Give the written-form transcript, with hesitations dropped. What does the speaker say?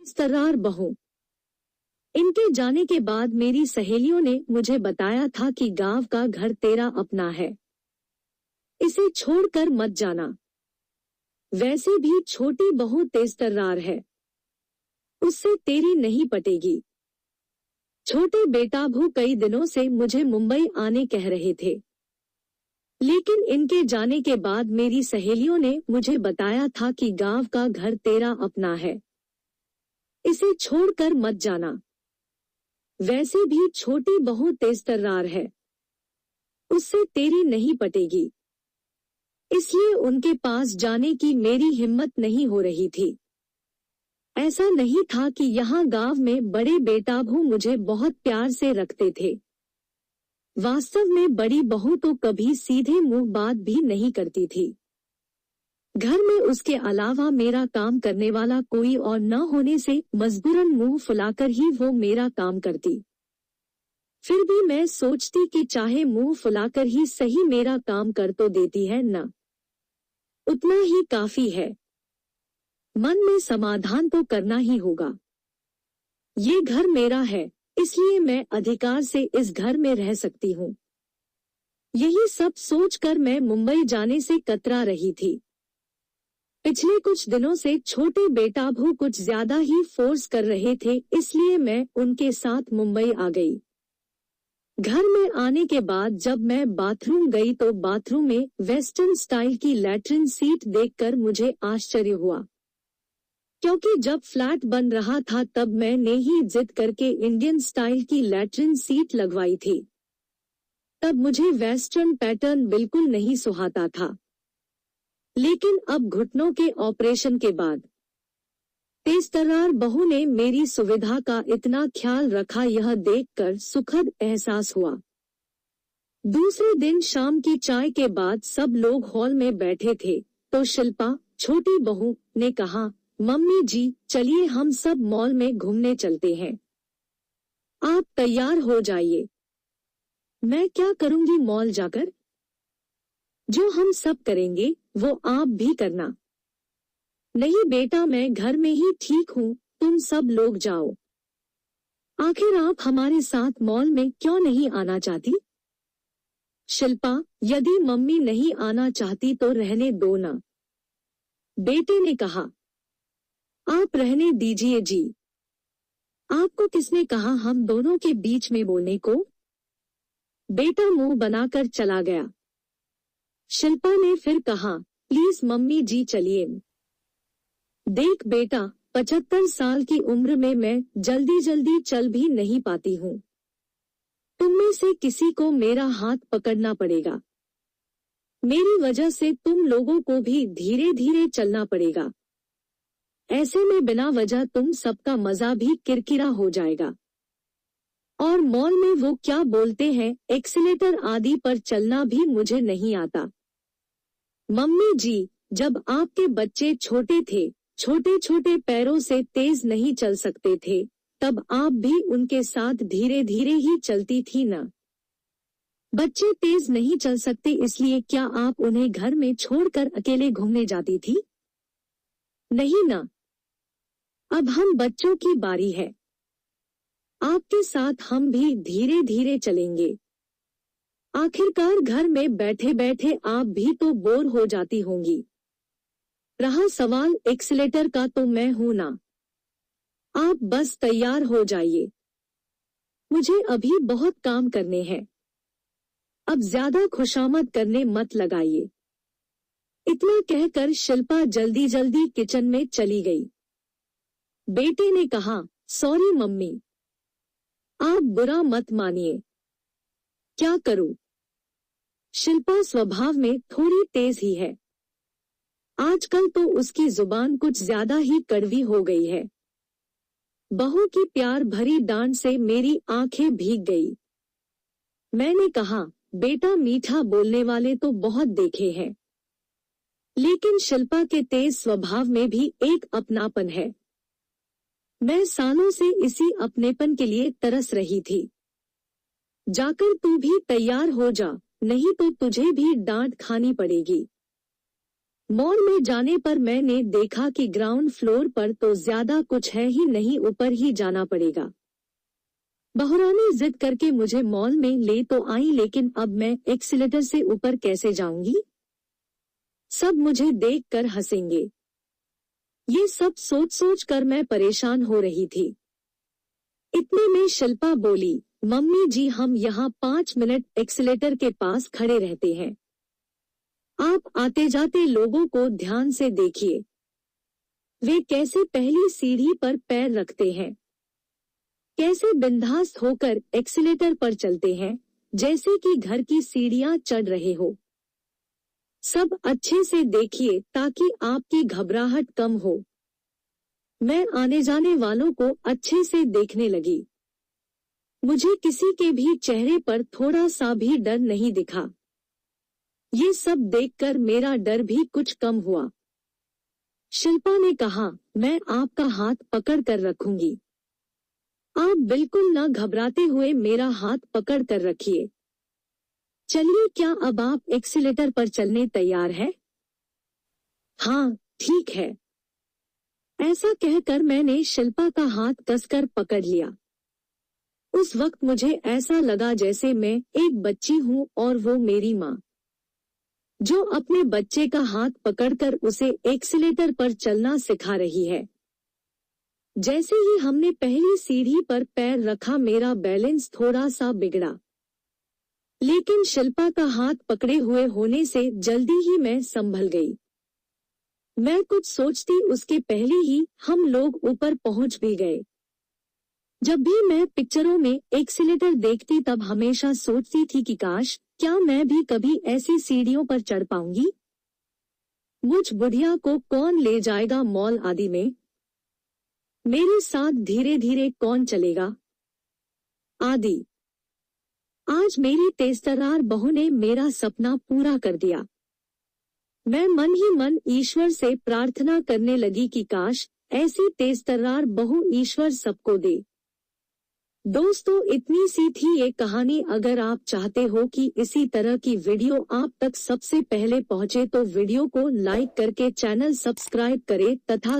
स्तरार बहू। इनके जाने के बाद मेरी सहेलियों ने मुझे बताया था कि गांव का घर तेरा अपना है, इसे छोड़कर मत जाना। वैसे भी छोटी बहू तेजतर्रार है, उससे तेरी नहीं पटेगी। छोटे बेटाभू कई दिनों से मुझे मुंबई आने कह रहे थे, लेकिन इनके जाने के बाद मेरी सहेलियों ने मुझे बताया था कि गांव का घर तेरा अपना है, इसे छोड़कर मत जाना। वैसे भी छोटी बहू तेजतर्रार है, उससे तेरी नहीं पटेगी। इसलिए उनके पास जाने की मेरी हिम्मत नहीं हो रही थी। ऐसा नहीं था कि यहाँ गांव में बड़े बेटाभू मुझे बहुत प्यार से रखते थे। वास्तव में बड़ी बहू तो कभी सीधे मुंह बात भी नहीं करती थी। घर में उसके अलावा मेरा काम करने वाला कोई और न होने से मजबूरन मुंह फुलाकर ही वो मेरा काम करती। फिर भी मैं सोचती कि चाहे मुंह फुलाकर ही सही मेरा काम कर तो देती है न, उतना ही काफी है। मन में समाधान तो करना ही होगा। ये घर मेरा है, इसलिए मैं अधिकार से इस घर में रह सकती हूँ। यही सब सोचकर मैं मुंबई जाने से कतरा रही थी। पिछले कुछ दिनों से छोटे बेटाभू कुछ ज्यादा ही फोर्स कर रहे थे, इसलिए मैं उनके साथ मुंबई आ गई। घर में आने के बाद जब मैं बाथरूम गई तो बाथरूम में वेस्टर्न स्टाइल की लैट्रिन सीट देखकर मुझे आश्चर्य हुआ, क्योंकि जब फ्लैट बन रहा था तब मैंने ही जिद करके इंडियन स्टाइल की लैट्रिन सीट लगवाई थी। तब मुझे वेस्टर्न पैटर्न बिल्कुल नहीं सुहाता था, लेकिन अब घुटनों के ऑपरेशन के बाद तेजतर्रार बहू ने मेरी सुविधा का इतना ख्याल रखा, यह देखकर सुखद एहसास हुआ। दूसरे दिन शाम की चाय के बाद सब लोग हॉल में बैठे थे तो शिल्पा, छोटी बहू, ने कहा, मम्मी जी चलिए हम सब मॉल में घूमने चलते हैं। आप तैयार हो जाइए। मैं क्या करूंगी मॉल जाकर? जो हम सब करेंगे वो आप भी करना। नहीं बेटा, मैं घर में ही ठीक हूँ, तुम सब लोग जाओ। आखिर आप हमारे साथ मॉल में क्यों नहीं आना चाहती? शिल्पा, यदि मम्मी नहीं आना चाहती तो रहने दो ना। बेटे ने कहा, आप रहने दीजिए जी। आपको किसने कहा हम दोनों के बीच में बोलने को? बेटा मुंह बनाकर चला गया। शिल्पा ने फिर कहा, प्लीज मम्मी जी चलिए। देख बेटा, 75 साल की उम्र में मैं जल्दी जल्दी चल भी नहीं पाती हूँ। तुम में से किसी को मेरा हाथ पकड़ना पड़ेगा। मेरी वजह से तुम लोगों को भी धीरे धीरे चलना पड़ेगा। ऐसे में बिना वजह तुम सबका मजा भी किरकिरा हो जाएगा। और मॉल में वो क्या बोलते हैं, एक्सीलेटर आदि पर चलना भी मुझे नहीं आता। मम्मी जी, जब आपके बच्चे छोटे थे, छोटे छोटे पैरों से तेज नहीं चल सकते थे, तब आप भी उनके साथ धीरे धीरे ही चलती थी ना। बच्चे तेज नहीं चल सकते इसलिए क्या आप उन्हें घर में छोड़कर अकेले घूमने जाती थी? नहीं ना। अब हम बच्चों की बारी है। आपके साथ हम भी धीरे धीरे चलेंगे। आखिरकार घर में बैठे बैठे आप भी तो बोर हो जाती होंगी। रहा सवाल एक्सीलेटर का, तो मैं हूं ना। आप बस तैयार हो जाइए। मुझे अभी बहुत काम करने हैं। अब ज्यादा खुशामद करने मत लगाइए। इतना कहकर शिल्पा जल्दी जल्दी किचन में चली गई। बेटे ने कहा, सॉरी मम्मी, आप बुरा मत मानिए। क्या करूं? शिल्पा स्वभाव में थोड़ी तेज ही है। आजकल तो उसकी जुबान कुछ ज्यादा ही कड़वी हो गई है। बहू की प्यार भरी डांट से मेरी आंखें भीग गई। मैंने कहा, बेटा मीठा बोलने वाले तो बहुत देखे हैं, लेकिन शिल्पा के तेज स्वभाव में भी एक अपनापन है। मैं सालों से इसी अपनेपन के लिए तरस रही थी। जाकर तू भी तैयार हो जा, नहीं तो तुझे भी डांट खानी पड़ेगी। मॉल में जाने पर मैंने देखा कि ग्राउंड फ्लोर पर तो ज्यादा कुछ है ही नहीं, ऊपर ही जाना पड़ेगा। बहुरा ने जिद करके मुझे मॉल में ले तो आई, लेकिन अब मैं एक्सीलेटर से ऊपर कैसे जाऊंगी? सब मुझे देखकर हंसेंगे। ये सब सोच सोच कर मैं परेशान हो रही थी। इतने में शिल्पा बोली, मम्मी जी हम यहाँ 5 मिनट एक्सीलेटर के पास खड़े रहते हैं। आप आते जाते लोगों को ध्यान से देखिए, वे कैसे पहली सीढ़ी पर पैर रखते हैं, कैसे बिंदास होकर एक्सीलेटर पर चलते हैं, जैसे कि घर की सीढ़ियां चढ़ रहे हो। सब अच्छे से देखिए ताकि आपकी घबराहट कम हो। मैं आने जाने वालों को अच्छे से देखने लगी। मुझे किसी के भी चेहरे पर थोड़ा सा भी डर नहीं दिखा। ये सब देखकर मेरा डर भी कुछ कम हुआ। शिल्पा ने कहा, मैं आपका हाथ पकड़ कर रखूंगी। आप बिल्कुल न घबराते हुए मेरा हाथ पकड़ कर रखिए। चलिए, क्या अब आप एक्सीलेटर पर चलने तैयार है? हाँ, ठीक है। ऐसा कहकर मैंने शिल्पा का हाथ कसकर पकड़ लिया। उस वक्त मुझे ऐसा लगा जैसे मैं एक बच्ची हूँ और वो मेरी माँ, जो अपने बच्चे का हाथ पकड़कर उसे एक्सीलेटर पर चलना सिखा रही है। जैसे ही हमने पहली सीढ़ी पर पैर रखा, मेरा बैलेंस थोड़ा सा बिगड़ा, लेकिन शिल्पा का हाथ पकड़े हुए होने से जल्दी ही मैं संभल गई। मैं कुछ सोचती उसके पहले ही हम लोग ऊपर पहुंच भी गए। जब भी मैं पिक्चरों में एक्सीलेटर देखती तब हमेशा सोचती थी कि काश क्या मैं भी कभी ऐसी सीढ़ियों पर चढ़ पाऊंगी। मुझ बुढ़िया को कौन ले जाएगा मॉल आदि में? मेरे साथ धीरे धीरे कौन चलेगा आदि। आज मेरी तेजतर्रार बहू ने मेरा सपना पूरा कर दिया। मैं मन ही मन ईश्वर से प्रार्थना करने लगी कि काश ऐसी तेजतर्रार बहू ईश्वर सबको दे। दोस्तों, इतनी सी थी ये कहानी। अगर आप चाहते हो कि इसी तरह की वीडियो आप तक सबसे पहले पहुंचे तो वीडियो को लाइक करके चैनल सब्सक्राइब करें तथा